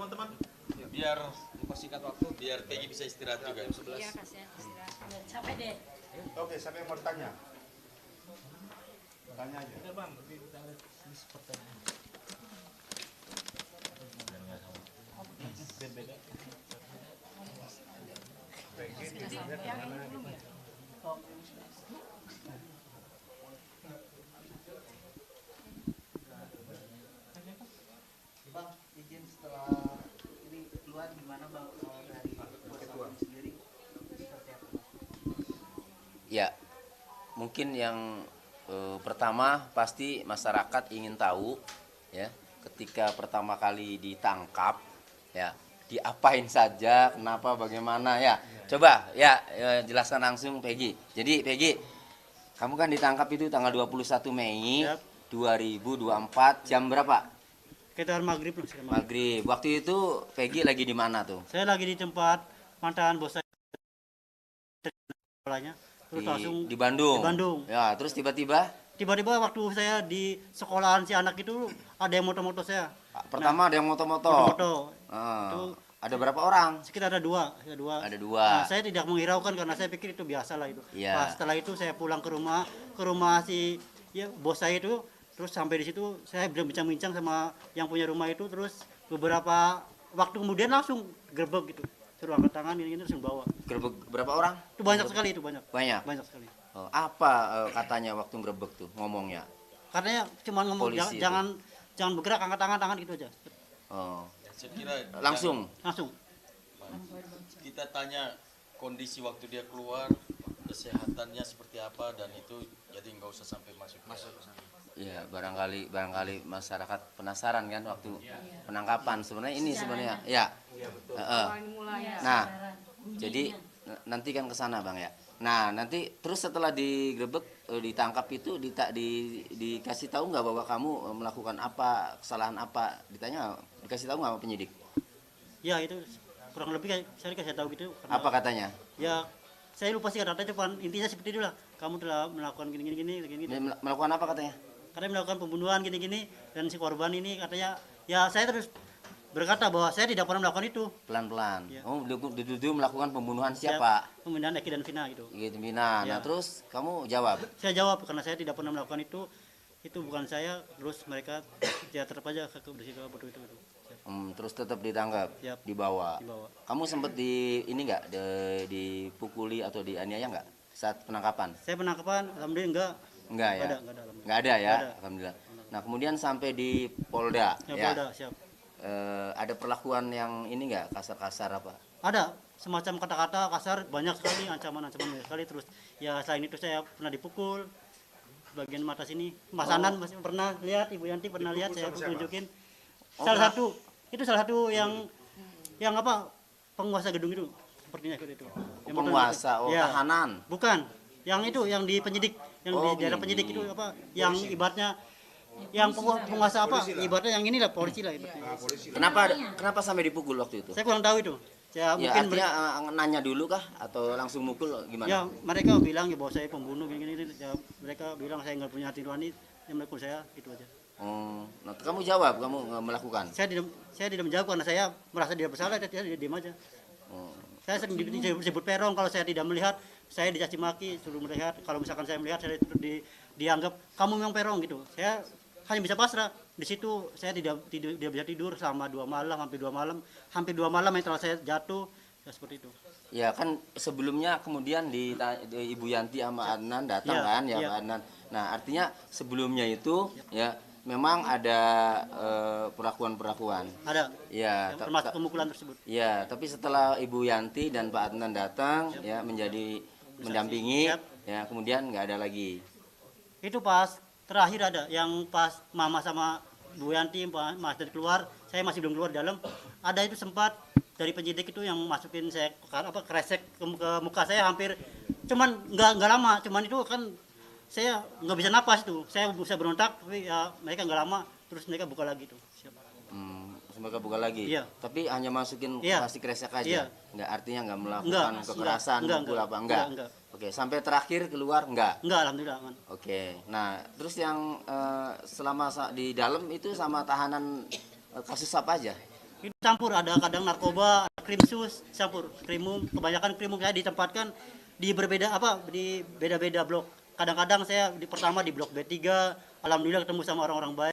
teman-teman? Biar mempersingkat waktu, biar Peggy bisa istirahat juga. Iya, kasihan istirahat. Capek deh. Oke, siapa yang mau tanya? Tanya aja. Bang, izin setelah ini keluar gimana bang dari kuasa sendiri seperti apa? Ya, mungkin yang pertama pasti masyarakat ingin tahu ya, ketika pertama kali ditangkap ya, diapain saja, kenapa, bagaimana ya. Coba ya, jelaskan langsung Peggy. Jadi Peggy, kamu kan ditangkap itu tanggal 21 Mei Yap. 2024 jam berapa? Sekitar maghrib lah. Maghrib. Waktu itu Peggy lagi di mana tuh? Saya lagi di tempat mantan bos saya sekolahnya. Terus langsung Di Bandung. Di Bandung. Ya, terus tiba-tiba Tiba-tiba waktu saya di sekolahan si anak itu ada yang moto-moto saya. pertama ada yang moto-moto. Moto-moto. Ah, Itu ada berapa orang? sekitar ada dua. Ada dua. Nah, saya tidak menghiraukan karena saya pikir itu biasa lah itu. Iya. Nah, setelah itu saya pulang ke rumah si ya bos saya itu. Terus sampai di situ saya bincang-bincang sama yang punya rumah itu. Terus beberapa waktu kemudian langsung gerbek gitu. Suruh angkat tangan ini langsung bawa. Gerbek berapa orang? Itu banyak sekali itu banyak. Banyak. Banyak sekali. Oh, apa katanya waktu gerbek tuh ngomongnya? Katanya cuma ngomong Polisi jangan bergerak, angkat tangan gitu aja. Oh, Saya kira langsung. Langsung. kita tanya kondisi waktu dia keluar, kesehatannya seperti apa, dan itu jadi nggak usah sampai masuk ke sana. Ya, barangkali masyarakat penasaran kan waktu penangkapan. Sebenarnya ini sebenarnya ya. Heeh. Nah, jadi nanti kan ke sana Bang ya. Nah, nanti terus setelah digerebek ditangkap itu dikasih tahu nggak bahwa kamu melakukan apa, kesalahan apa? Ditanya, dikasih tahu nggak sama penyidik? Ya itu kurang lebih saya dikasih tahu gitu. Karena, Apa katanya? ya saya lupa sih kata-katanya, cuman intinya seperti itulah. Kamu telah melakukan gini. Melakukan apa katanya? Katanya melakukan pembunuhan gini dan si korban ini katanya, ya saya terus berkata bahwa saya tidak pernah melakukan itu. Pelan-pelan. Ya. Oh, dituduh melakukan pembunuhan siapa? Pembunuhan Eki dan Vina gitu. Gitu, Mina. Nah, Ya. terus kamu jawab. Saya jawab karena saya tidak pernah melakukan itu bukan saya. Terus mereka ya tetap aja ke bodoh itu. Terus tetap ditangkap, Yap. dibawa. Dibawa. Kamu sempat dipukuli atau dianiaya nggak saat penangkapan? Saya penangkapan, alhamdulillah Enggak ya? enggak ada, alhamdulillah. Nggak ada ya? Nggak ada. Alhamdulillah. Nah, kemudian sampai di Polda, Ya, ya. Polda, siap. Ada perlakuan yang ini nggak, kasar-kasar apa? Ada semacam kata-kata kasar, banyak sekali ancaman-ancaman banyak sekali. Terus ya selain itu saya pernah dipukul bagian mata sini. Mas Anan masih pernah lihat, Ibu Yanti pernah lihat, saya tunjukin. Salah satu yang apa, penguasa gedung itu sepertinya itu. Yang Penguasa, ya, tahanan. bukan. Yang itu yang di penyidik, yang di daerah penyidik itu apa? Yang ibaratnya yang penguasa apa? Ibaratnya yang inilah polisi lah ibaratnya. Kenapa sampai dipukul waktu itu? Saya kurang tahu itu. Ya, Ya, mungkin artinya nanya dulu kah atau langsung mukul gimana? ya mereka bilang ya bahwa saya pembunuh gini. Ya, mereka bilang saya nggak punya hati nurani, yang melakukan saya gitu aja. Nah, kamu jawab, kamu nggak melakukan. Saya tidak menjawab karena saya merasa dia bersalah, saya diam aja. Saya sering disebut perong kalau saya tidak melihat, saya dicaci maki, suruh melihat. Kalau misalkan saya melihat, saya dianggap kamu memang perong gitu. Saya hanya bisa pasrah. Di situ saya tidak bisa tidur selama 2 malam, hampir 2 malam setelah saya jatuh, ya seperti itu. Ya kan sebelumnya kemudian di Ibu Yanti sama Adnan datang Ya, kan ya, ya. Pak Adnan. Nah, artinya sebelumnya itu ya memang ada perlakuan-perlakuan. Ada Ya, yang termasuk pemukulan tersebut. ya, tapi setelah Ibu Yanti dan Pak Adnan datang ya menjadi mendampingi, Yap. ya kemudian nggak ada lagi. Itu pas terakhir ada yang pas Mama sama Bu Yanti Mas dari keluar, saya masih belum keluar dalam. Ada itu sempat dari penyidik itu yang masukin saya kresek ke muka saya hampir, cuman nggak lama, cuman itu kan saya nggak bisa napas itu. Saya bisa berontak tapi ya mereka nggak lama, terus mereka buka lagi tuh. Siap. Semoga buka lagi. Iya. Tapi hanya masukin Iya. kasih kresek aja. Iya. Nggak, artinya nggak melakukan Enggak, kekerasan, enggak, pukul enggak, apa enggak. enggak. Oke, sampai terakhir keluar enggak. Enggak, alhamdulillah aman. Oke. Nah, terus yang selama di dalam itu sama tahanan kasus apa aja? Itu campur, ada kadang narkoba, krimsus, campur krimum. Kebanyakan krimum saya ditempatkan di beda-beda blok. Kadang-kadang saya pertama di blok B3, alhamdulillah ketemu sama orang-orang baik.